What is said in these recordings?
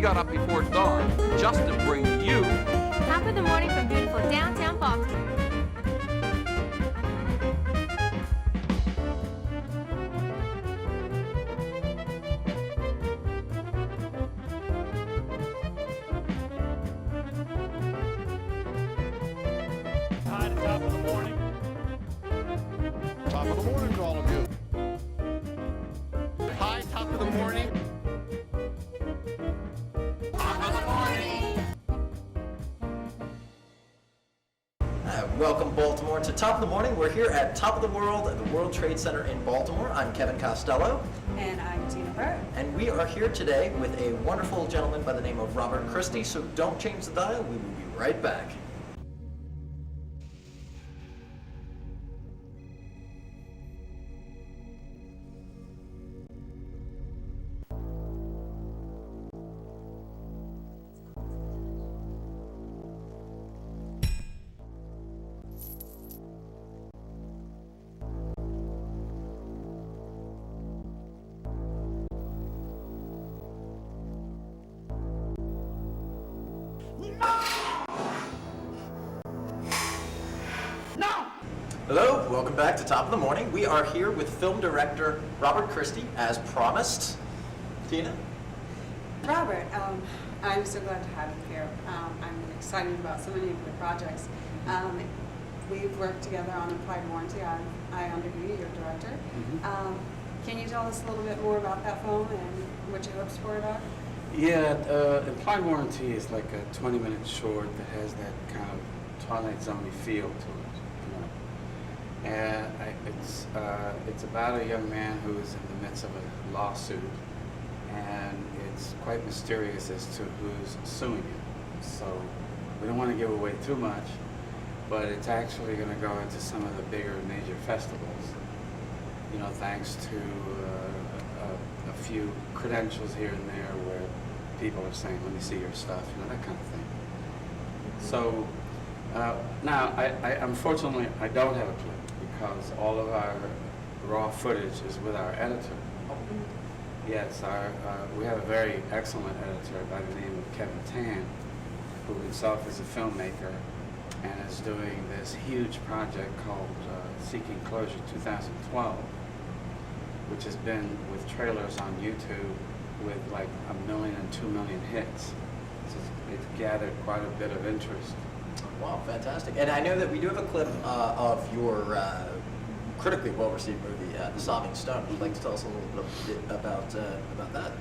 got up before dawn just to bring you Top of the morning from beautiful downtown Baltimore. Hi to Top of the Morning. Top of the morning to all of you. Hi, top of the morning. Welcome, Baltimore, to Top of the Morning. We're here at Top of the World at the World Trade Center in Baltimore. I'm Kevin Costello. And I'm Tina Burke. And we are here today with a wonderful gentleman by the name of Robert Christy, so don't change the dial. We will be right back. Hello, welcome back to Top of the Morning. We are here with film director Robert Christy, as promised. Tina? Robert, I'm so glad to have you here. I'm excited about so many of your projects. We've worked together on Implied Warranty. I undergo your director. Can you tell us a little bit more about that film and what your hopes for it are? Yeah, Implied Warranty is like a 20-minute short that has that kind of Twilight Zone-y feel to it. And it's about a young man who is in the midst of a lawsuit, and it's quite mysterious as to who's suing him. So we don't want to give away too much, but it's actually going to go into some of the bigger major festivals, you know, thanks to a few credentials here and there where people are saying, let me see your stuff, you know, that kind of thing. So now, I unfortunately, I don't have a clip, because all of our raw footage is with our editor. Yes, we have a very excellent editor by the name of Kevin Tan, who himself is a filmmaker and is doing this huge project called Seeking Closure 2012, which has been with trailers on YouTube with like 1 million and 2 million hits. So it's gathered quite a bit of interest. Wow, fantastic. And I know that we do have a clip of your critically well-received movie, The Sobbing Stone. Would you like to tell us a little bit about that?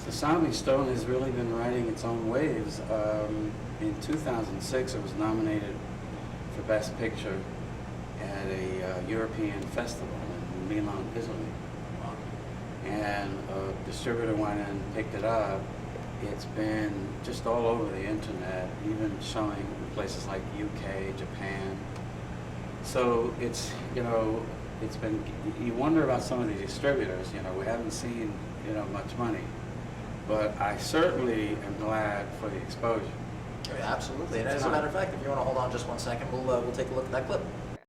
The Sobbing Stone has really been riding its own waves. In 2006, it was nominated for Best Picture at a European festival in Milan, Italy. Wow. And a distributor went and picked it up. It's been just all over the internet, even showing in places like UK, Japan. So it's, you know, it's been, you wonder about some of these distributors, you know, we haven't seen, you know, much money. But I certainly am glad for the exposure. Yeah, absolutely. And as a matter of fact, if you want to hold on just 1 second, we'll take a look at that clip.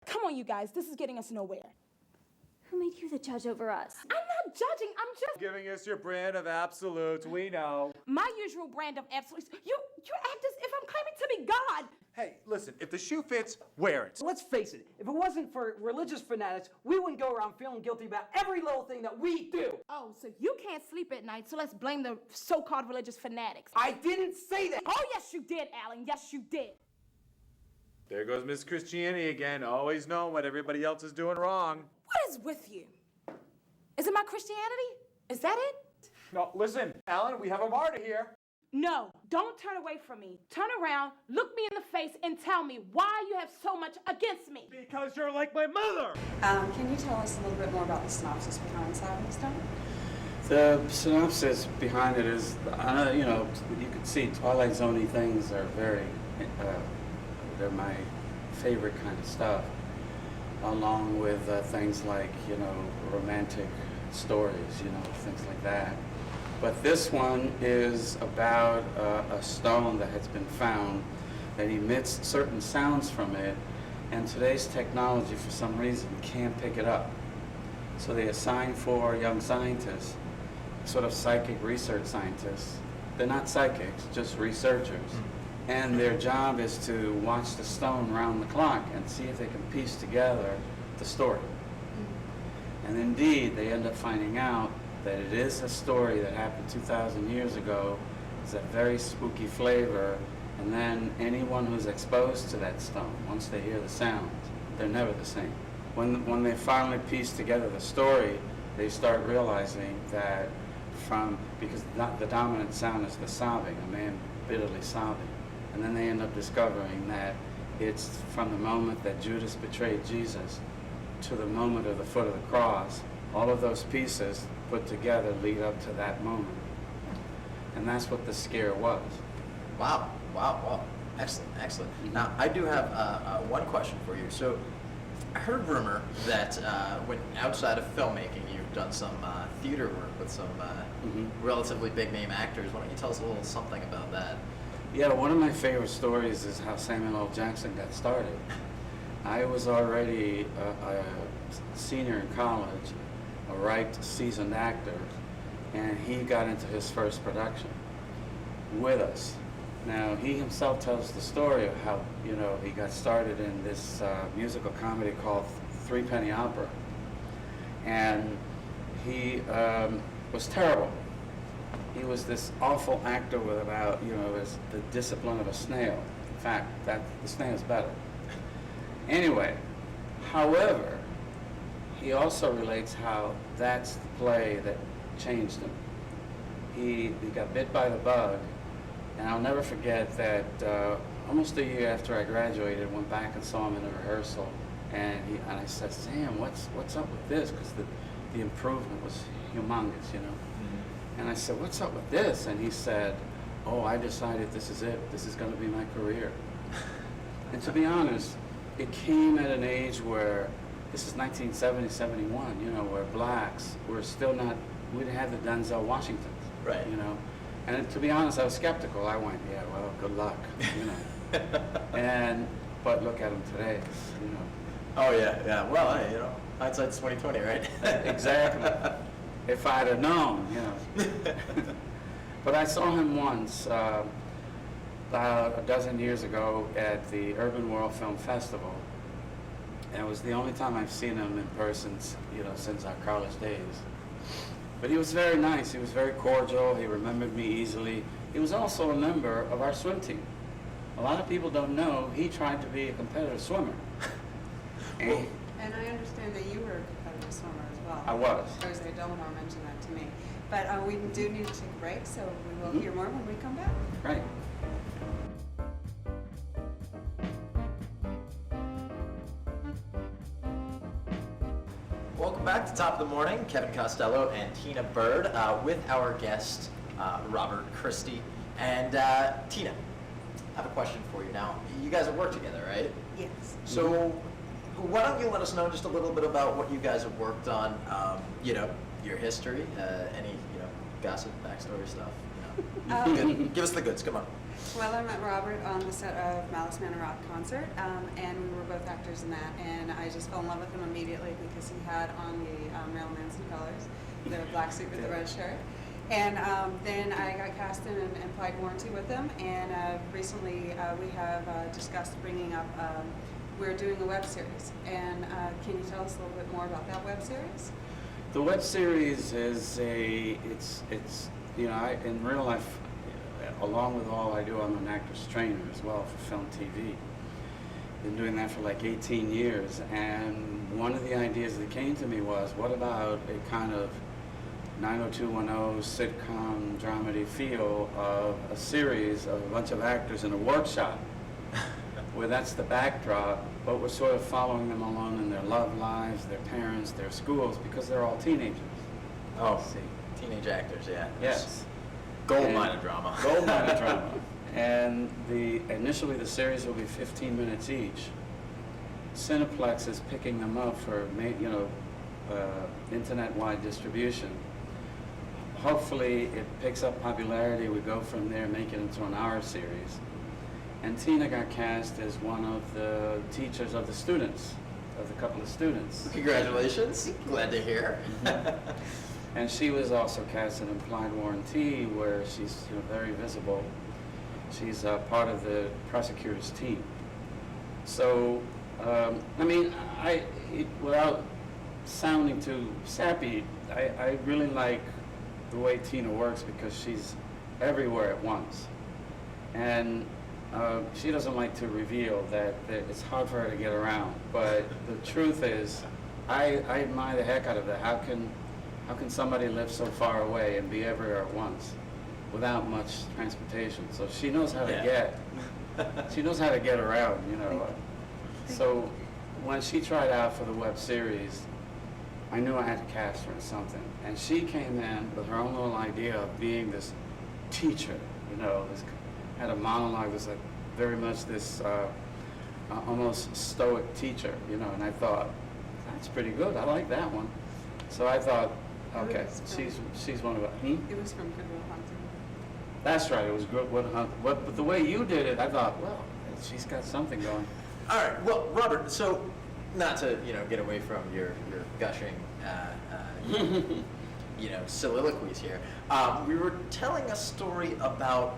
Come on, you guys, this is getting us nowhere. Who made you the judge over us? I'm not judging, I'm just Giving us your brand of absolutes, we know. my usual brand of absolutes. You act as if I'm claiming to be God. Hey, listen, if the shoe fits, wear it. Let's face it, if it wasn't for religious fanatics, we wouldn't go around feeling guilty about every little thing that we do. Oh, so you can't sleep at night, so let's blame the so-called religious fanatics. I didn't say that. Oh, yes, you did, Alan. Yes, you did. There goes Miss Christianity again, always knowing what everybody else is doing wrong. What is with you? Is it my Christianity? Is that it? No, listen, Alan, we have a martyr here. No, don't turn away from me. Turn around, look me in the face, and tell me why you have so much against me. Because you're like my mother. Can you tell us a little bit more about the synopsis behind Sobbing Stone? The synopsis behind it is, you know, you can see Twilight Zone-y things are very, they're my favorite kind of stuff, along with things like, you know, romantic stories, you know, things like that. But this one is about a stone that has been found that emits certain sounds from it, and today's technology, for some reason, can't pick it up. So they assign 4 young scientists, sort of psychic research scientists, They're not psychics, just researchers. And their job is to watch the stone round the clock and see if they can piece together the story. And indeed, they end up finding out that it is a story that happened 2,000 years ago. It's a very spooky flavor. And then anyone who's exposed to that stone, once they hear the sound, they're never the same. When they finally piece together the story, they start realizing that because the dominant sound is the sobbing, a man bitterly sobbing. And then they end up discovering that it's from the moment that Judas betrayed Jesus to the moment of the foot of the cross. All of those pieces put together lead up to that moment. And that's what the scare was. Wow, wow, wow. Excellent, excellent. Now, I do have one question for you. So, I heard rumor that when outside of filmmaking, you've done some theater work with some relatively big name actors. Why don't you tell us a little something about that? Yeah, one of my favorite stories is how Samuel L. Jackson got started. I was already a senior in college, a ripe, seasoned actor, and he got into his first production with us. Now, he himself tells the story of how, he got started in this musical comedy called Three Penny Opera. And he was terrible. He was this awful actor with about, the discipline of a snail. In fact, the snail's better. Anyway, however, he also relates how that's the play that changed him. He got bit by the bug, and I'll never forget that almost a year after I graduated, I went back and saw him in a rehearsal, and I said, Sam, what's up with this? Because the improvement was humongous, And I said, what's up with this? And he said, oh, I decided this is it. This is going to be my career. And to be honest, it came at an age where, this is 1970, 71, where blacks were still not, we didn't have the Denzel Washingtons, Right. And to be honest, I was skeptical. I went, yeah, well, good luck, But look at him today, Oh, yeah. Well, hey, hindsight's 20/20, right? Exactly. If I'd have known, But I saw him once, about a dozen years ago at the Urban World Film Festival. And it was the only time I've seen him in person, since our college days. But he was very nice. He was very cordial. He remembered me easily. He was also a member of our swim team. A lot of people don't know he tried to be a competitive swimmer. And I understand that you were a competitive swimmer as well. I was. Jose Delmar mentioned that to me. But we do need to take a break, so we will hear more when we come back. Right. Welcome back to Top of the Morning. Kevin Costello and Tina Bird with our guest, Robert Christy. And Tina, I have a question for you now. You guys have worked together, right? Yes. So why don't you let us know just a little bit about what you guys have worked on, your history, any, gossip, backstory stuff. Give us the goods, come on. Well, I met Robert on the set of Malice Manor Rock concert, and we were both actors in that, and I just fell in love with him immediately because he had on the Marilyn Manson colors, the black suit with the red shirt. And then I got cast in an implied warranty with him, and recently we have discussed bringing up, we're doing a web series, and can you tell us a little bit more about that web series? The web series is in real life, along with all I do, I'm an actor's trainer as well for film TV. Been doing that for like 18 years, and one of the ideas that came to me was, what about a kind of 90210 sitcom dramedy feel of a series of a bunch of actors in a workshop, where that's the backdrop, but we're sort of following them along in their love lives, their parents, their schools, because they're all teenagers. Oh, see, teenage actors, yeah. Yes. Gold mine of drama. Gold mine of drama. And initially the series will be 15 minutes each. Cineplex is picking them up for internet-wide distribution. Hopefully it picks up popularity. We go from there, make it into an hour series. And Tina got cast as one of the teachers of the students, of the couple of students. Congratulations. Glad to hear. And she was also cast in Implied Warranty, where she's very visible. She's part of the prosecutor's team. So, I mean, without sounding too sappy, I really like the way Tina works because she's everywhere at once. And she doesn't like to reveal that it's hard for her to get around. But the truth is, I admire the heck out of that. How can somebody live so far away and be everywhere at once without much transportation? So she knows how to she knows how to get around, So when she tried out for the web series, I knew I had to cast her in something. And she came in with her own little idea of being this teacher, had a monologue that's like very much this almost stoic teacher, and I thought, that's pretty good. I like that one. So I thought, okay, she's one of us. It was from Good Will Hunting. That's right. It was Good Will Hunting. But the way you did it, I thought, well, she's got something going. All right. Well, Robert, so not to get away from your gushing soliloquies here. We were telling a story about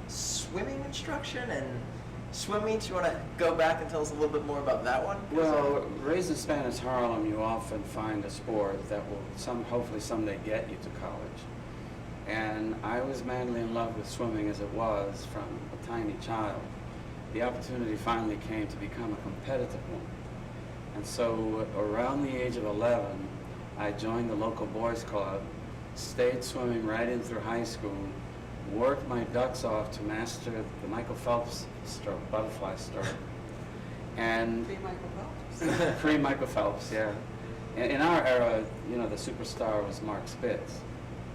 swimming instruction and swimming. Do you want to go back and tell us a little bit more about that one? Well, raised in Spanish Harlem, you often find a sport that will hopefully someday get you to college. And I was madly in love with swimming as it was from a tiny child. The opportunity finally came to become a competitive one. And so around the age of 11, I joined the local boys club, stayed swimming right in through high school, worked my ducks off to master the Michael Phelps stroke, butterfly stroke. And Pre-Michael Phelps. Pre-Michael Phelps, yeah. In our era, the superstar was Mark Spitz.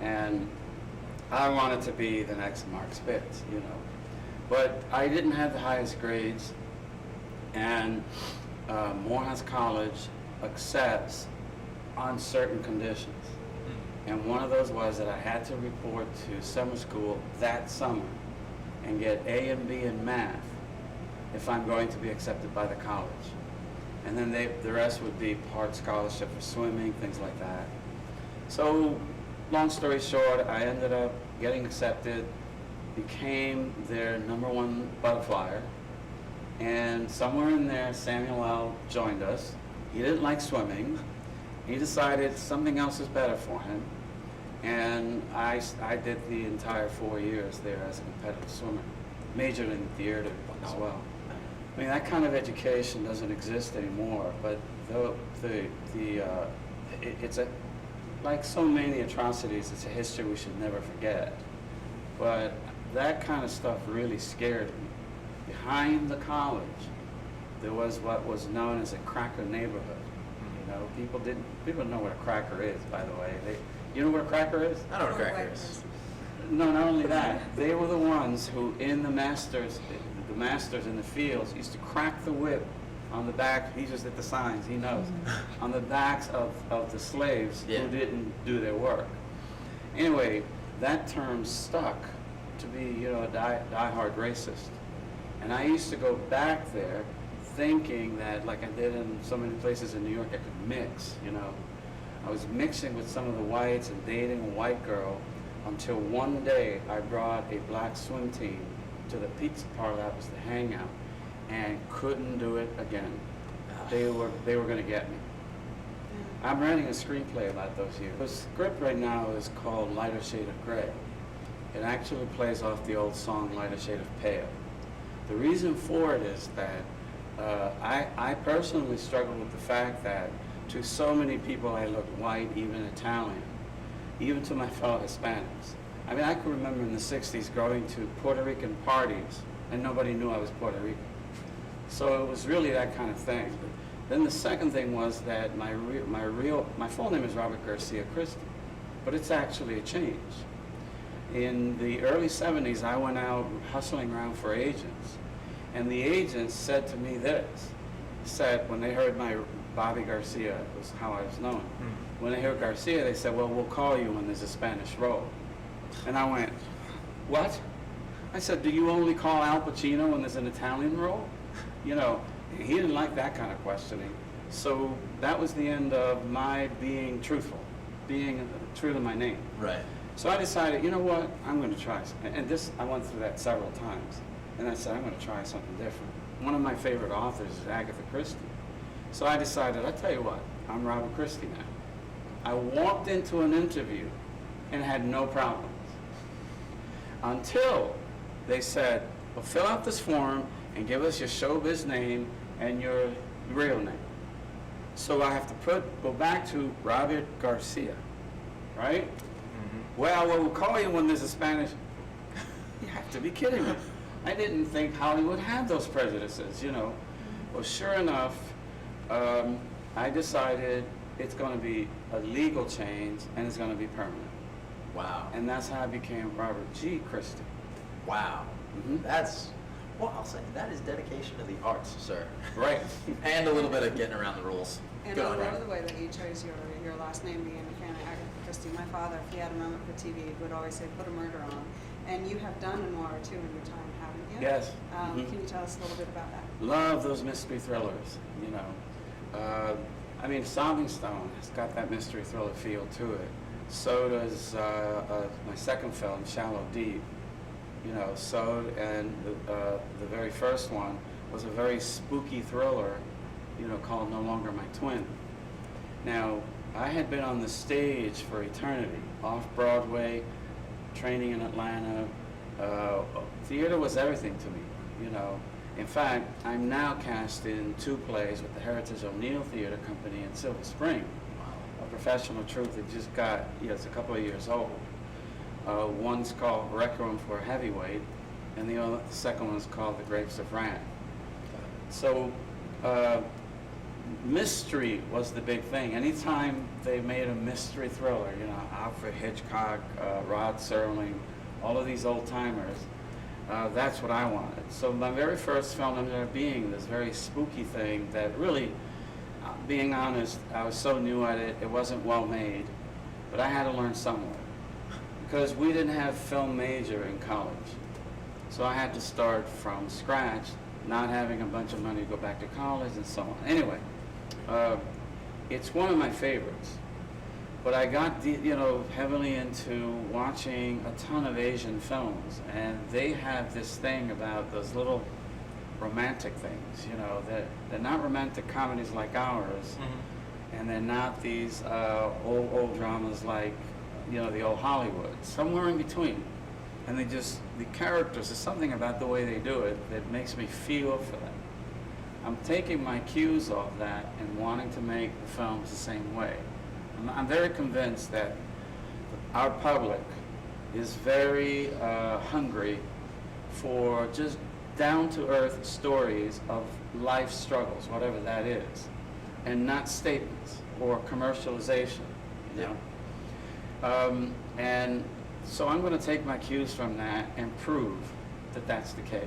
And I wanted to be the next Mark Spitz, But I didn't have the highest grades, and Morehouse College accepts on certain conditions. And one of those was that I had to report to summer school that summer and get A and B in math if I'm going to be accepted by the college. And then the rest would be part scholarship for swimming, things like that. So, long story short, I ended up getting accepted, became their #1 butterflyer, and somewhere in there, Samuel L. joined us. He didn't like swimming. He decided something else is better for him. And I did the entire 4 years there as a competitive swimmer, majored in theater as well. I mean, that kind of education doesn't exist anymore, but it's like so many atrocities, it's a history we should never forget. But that kind of stuff really scared me. Behind the college, there was what was known as a cracker neighborhood. People don't know what a cracker is, by the way. You know what a cracker is? I know what a cracker is. No, not only that, they were the ones who in the masters in the fields used to crack the whip on the back. He just did the signs, he knows. On the backs of the slaves who didn't do their work. Anyway, that term stuck to be, a diehard racist. And I used to go back there thinking that, like I did in so many places in New York, I could mix, I was mixing with some of the whites and dating a white girl until one day I brought a black swim team to the pizza parlor that was the hangout and couldn't do it again. They were going to get me. I'm writing a screenplay about those years. The script right now is called Lighter Shade of Gray. It actually plays off the old song Lighter Shade of Pale. The reason for it is that I personally struggle with the fact that to so many people I look white, even Italian, even to my fellow Hispanics. I mean, I can remember in the 60s going to Puerto Rican parties and nobody knew I was Puerto Rican. So it was really that kind of thing. Then the second thing was that my full name is Robert Garcia Christy, but it's actually a change. In the early 70s, I went out hustling around for agents, and the agents said to me this, when they heard my Bobby Garcia was how I was known. When they heard Garcia, they said, well, we'll call you when there's a Spanish role. And I went, what? I said, do you only call Al Pacino when there's an Italian role? He didn't like that kind of questioning. So that was the end of my being truthful. being true to my name. Right. So I decided, you know what, I'm going to try something. And this, I went through that several times. And I said, I'm going to try something different. One of my favorite authors is Agatha Christie. So I decided, I tell you what, I'm Robert Christy now. I walked into an interview and had no problems. Until they said, well, fill out this form and give us your showbiz name and your real name. So I have to go back to Robert Garcia, right? Well, we'll call you when there's a Spanish. You have to be kidding me. I didn't think Hollywood had those prejudices, you know. Well, sure enough, I decided it's going to be a legal change and it's going to be permanent. Wow. And that's how I became Robert G. Christy. Wow. Mhm. That's, well, I'll say, that is dedication to the arts, sir. Right. And a little bit of getting around the rules. And Good I on love you. the way that you chose your last name, being a fan of Agatha Christie. My father, if he had a moment for TV, would always say, put a murder on. And you have done a noir or two in your time, haven't you? Yes. Mhm. Can you tell us a little bit about that? Love those mystery thrillers, you know. I mean, Sobbing has got that mystery thriller feel to it. So does my second film, Shallow Deep. You know, and the very first one was a very spooky thriller, you know, called No Longer My Twin. Now, I had been on the stage for eternity, off-Broadway, training in Atlanta. Theater was everything to me, you know. In fact, I'm now cast in 2 plays with the Heritage O'Neill Theater Company in Silver Spring. A professional troupe that just got, it's a couple of years old. One's called Requiem for a Heavyweight, and the second one's called The Grapes of Wrath. So, mystery was the big thing. Anytime they made a mystery thriller, you know, Alfred Hitchcock, Rod Serling, all of these old-timers, that's what I wanted. So my very first film ended up being this very spooky thing that really, being honest, I was so new at it, it wasn't well made, but I had to learn somewhere. Because we didn't have film major in college. So I had to start from scratch, not having a bunch of money to go back to college and so on. Anyway, it's one of my favorites. But I got, heavily into watching a ton of Asian films, and they have this thing about those little romantic things, you know, they're not romantic comedies like ours, and they're not these old dramas like, you know, the old Hollywood, somewhere in between. And the characters, there's something about the way they do it that makes me feel for them. I'm taking my cues off that and wanting to make the films the same way. I'm very convinced that our public is very hungry for just down-to-earth stories of life struggles, whatever that is, and not statements or commercialization, you know? And so I'm going to take my cues from that and prove that that's the case.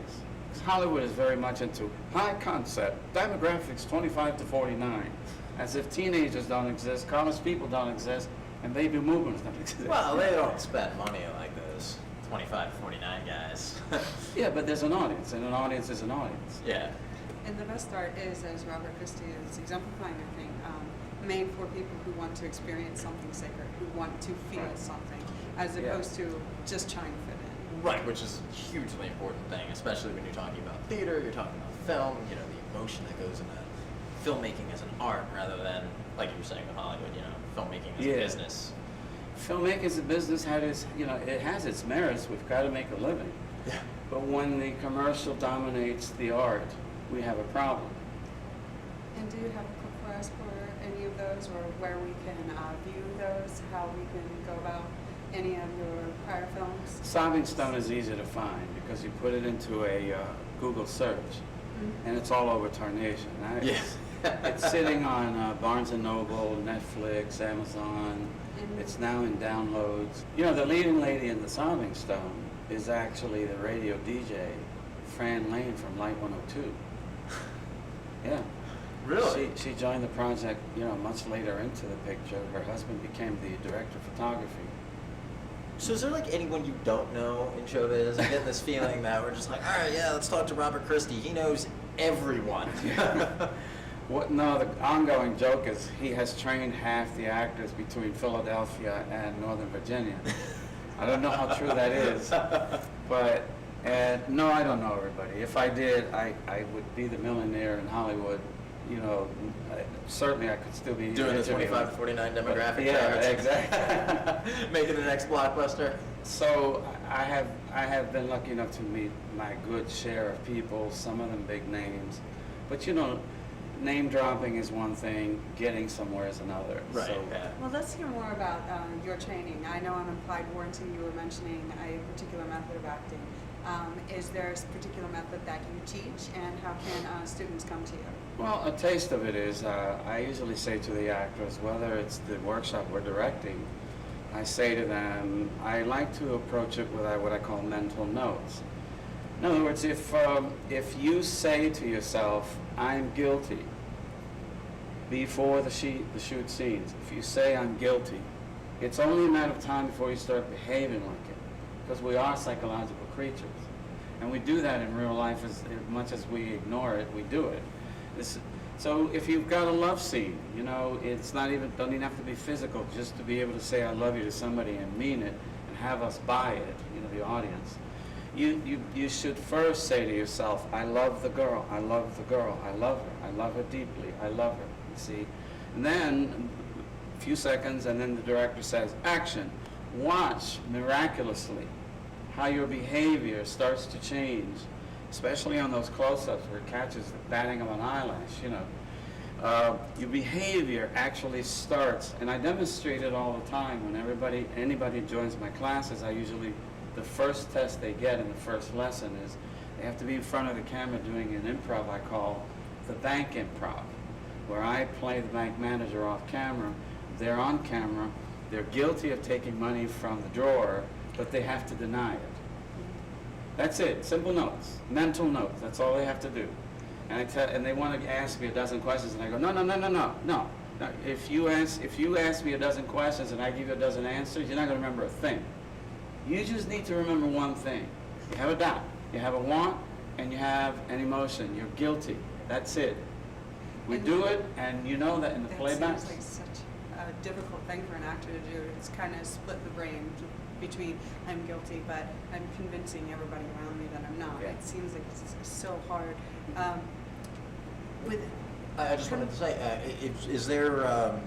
Because Hollywood is very much into high concept, demographics 25 to 49, as if teenagers don't exist, college people don't exist, and baby boomers don't exist. Well, they don't spend money like those 25 to 49 guys. Yeah, but there's an audience, and an audience is an audience. Yeah. And the best art is, as Robert Christie is exemplifying, I think, made for people who want to experience something sacred, who want to feel something, as opposed to just trying to fit in. Right, which is a hugely important thing, especially when you're talking about theater, you're talking about film, you know, the emotion that goes into filmmaking as an art rather than, like you were saying with Hollywood, you know, filmmaking as a business. Filmmaking as a business it has its merits. We've got to make a living. Yeah. But when the commercial dominates the art, we have a problem. And do you have a clip for us for any of those, or where we can view those, how we can go about any of your prior films? Sobbing Stone is easy to find because you put it into a Google search, and it's all over Tarnation. It's sitting on Barnes & Noble, Netflix, Amazon. It's now in downloads. You know, the leading lady in the Sobbing Stone is actually the radio DJ, Fran Lane from Light 102. Yeah. Really? She joined the project, you know, much later into the picture. Her husband became the director of photography. So is there like anyone you don't know in showbiz? I get this feeling that we're just like, all right, yeah, let's talk to Robert Christy. He knows everyone. No, the ongoing joke is he has trained half the actors between Philadelphia and Northern Virginia. I don't know how true that is, but no, I don't know everybody. If I did, I would be the millionaire in Hollywood. You know, certainly I could still be doing the interviewing. 25 to 49 demographic. Yeah, charts. exactly. Making the next blockbuster. So I have been lucky enough to meet my good share of people, some of them big names, but you know, name dropping is one thing, getting somewhere is another. Right. So, Yeah. Well, let's hear more about your training. I know on Applied Warranty you were mentioning a particular method of acting. Is there a particular method that you teach, and how can students come to you? well, a taste of it is, I usually say to the actors, whether it's the workshop we're directing, I say to them, I like to approach it with what I call mental notes. In other words, if you say to yourself, I'm guilty, before the shoot scenes, if you say I'm guilty, it's only a matter of time before you start behaving like it, because we are psychological creatures. And we do that in real life as much as we ignore it, we do it. So if you've got a love scene, you know, doesn't even have to be physical, just to be able to say I love you to somebody and mean it and have us buy it, you know, the audience. You should first say to yourself, I love the girl, I love the girl, I love her, I love her deeply, I love her, you see. And then a few seconds, and then the director says, action. Watch miraculously how your behavior starts to change, especially on those close-ups where it catches the batting of an eyelash, you know. Your behavior actually starts, and I demonstrate it all the time when anybody joins my classes. The first test they get in the first lesson is they have to be in front of the camera doing an improv I call the bank improv, where I play the bank manager off camera. They're on camera, they're guilty of taking money from the drawer, but they have to deny it. That's it, simple notes, mental notes, that's all they have to do. And they want to ask me a dozen questions, and I go, no. If you ask me a dozen questions and I give you a dozen answers, you're not going to remember a thing. You just need to remember one thing. You have a doubt, you have a want, and you have an emotion. You're guilty. That's it. We do it, and you know that in the playback. That seems like such a difficult thing for an actor to do. It's kind of split the brain between I'm guilty, but I'm convincing everybody around me that I'm not. Yeah. It seems like it's so hard. I just wanted to say, is there a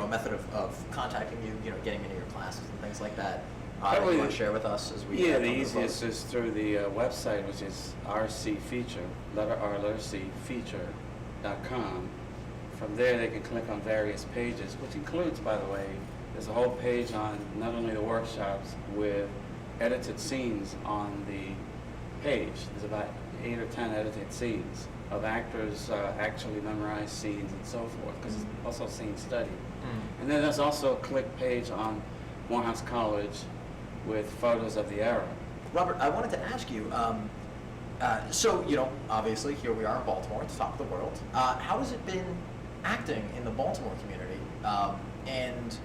method of contacting you, getting into your classes and things like that? That you want to share with us as we Yeah, the easiest is through the website, which is RC Feature, letter R, letter C, feature.com. From there, they can click on various pages, which includes, by the way, there's a whole page on not only the workshops with edited scenes on the page. There's about 8 or 10 edited scenes of actors actually memorize scenes and so forth, because it's also scene study. And then there's also a click page on Morehouse College with photos of the era. Robert, I wanted to ask you, so, obviously here we are in Baltimore, at the top of the world. How has it been acting in the Baltimore community and,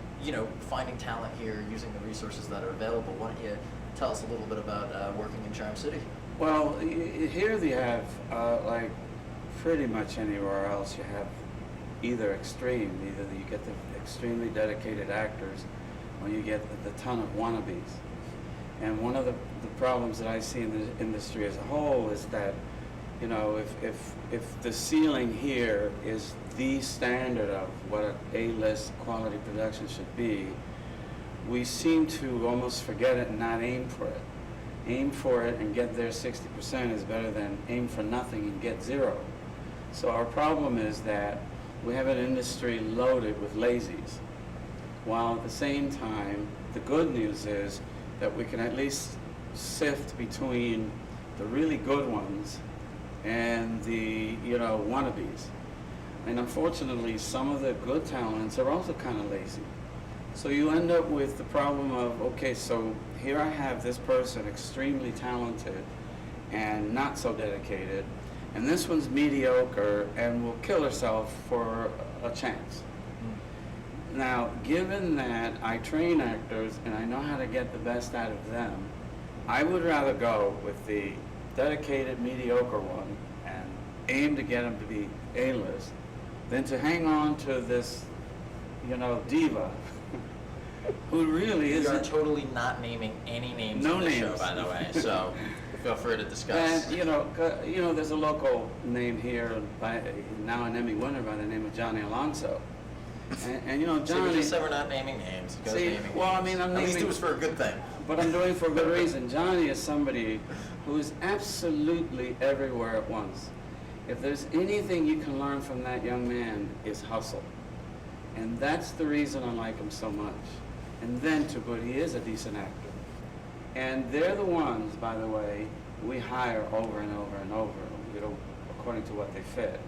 finding talent here, using the resources that are available? Why don't you tell us a little bit about working in Charm City? Well, here they have, like pretty much anywhere else, you have either extreme, either you get the extremely dedicated actors or you get the ton of wannabes. And one of the problems that I see in the industry as a whole is that, if the ceiling here is the standard of what an A-list quality production should be, we seem to almost forget it and not aim for it. Aim for it and get there 60% is better than aim for nothing and get 0. So our problem is that we have an industry loaded with lazies, while at the same time, the good news is that we can at least sift between the really good ones and the, wannabes. And unfortunately, some of the good talents are also kind of lazy. So you end up with the problem of, okay, so here I have this person extremely talented and not so dedicated, and this one's mediocre and will kill herself for a chance. Now, given that I train actors and I know how to get the best out of them, I would rather go with the dedicated mediocre one and aim to get them to be A-list than to hang on to this, diva, who really We are isn't. totally not naming any names No on the show, names. by the way, so feel free to discuss. And there's a local name here, now an Emmy winner by the name of Johnny Alonso. And See, we Johnny. just said we're not naming names. It goes See, naming well, I names. mean, I'm At least naming- it was for a good thing. But I'm doing it for a good reason. Johnny is somebody who is absolutely everywhere at once. If there's anything you can learn from that young man, is hustle. And that's the reason I like him so much. And then to boot, he is a decent actor. And they're the ones, by the way, we hire over and over and over, according to what they fit.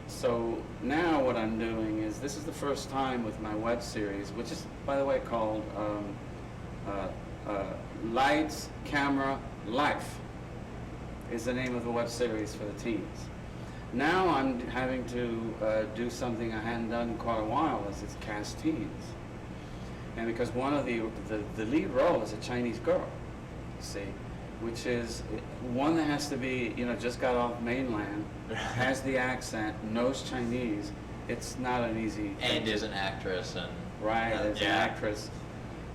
So now what I'm doing is, this is the first time with my web series, which is, by the way, called Lights, Camera, Life, is the name of the web series for the teens. Now I'm having to do something I hadn't done in quite a while, is it's cast teens. And because one of the lead role is a Chinese girl, you see, which is one that has to be, just got off mainland, has the accent, knows Chinese. It's not an easy thing. And is an actress and Right, as an yeah. actress.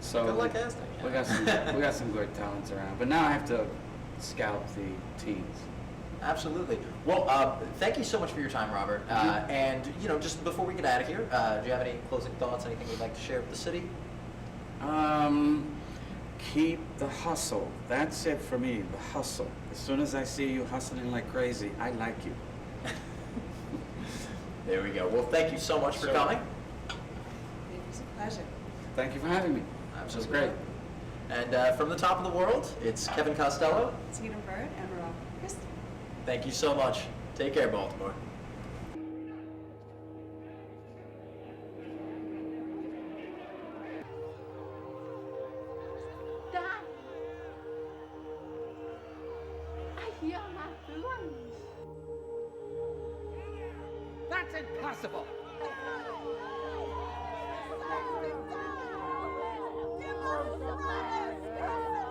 So Good luck casting. we got some good talents around. But now I have to scout the teens. Absolutely. Well, thank you so much for your time, Robert. And just before we get out of here, do you have any closing thoughts? Anything you'd like to share with the city? Keep the hustle. That's it for me, the hustle. As soon as I see you hustling like crazy, I like you. There we go. Well, thank you so much for coming. It was a pleasure. Thank you for having me. Absolutely. It was great. And from the top of the world, it's Kevin Costello. Tina Bird and Rob Christy. Thank you so much. Take care, Baltimore. Dad, I hear my feelings. That's impossible. Give us the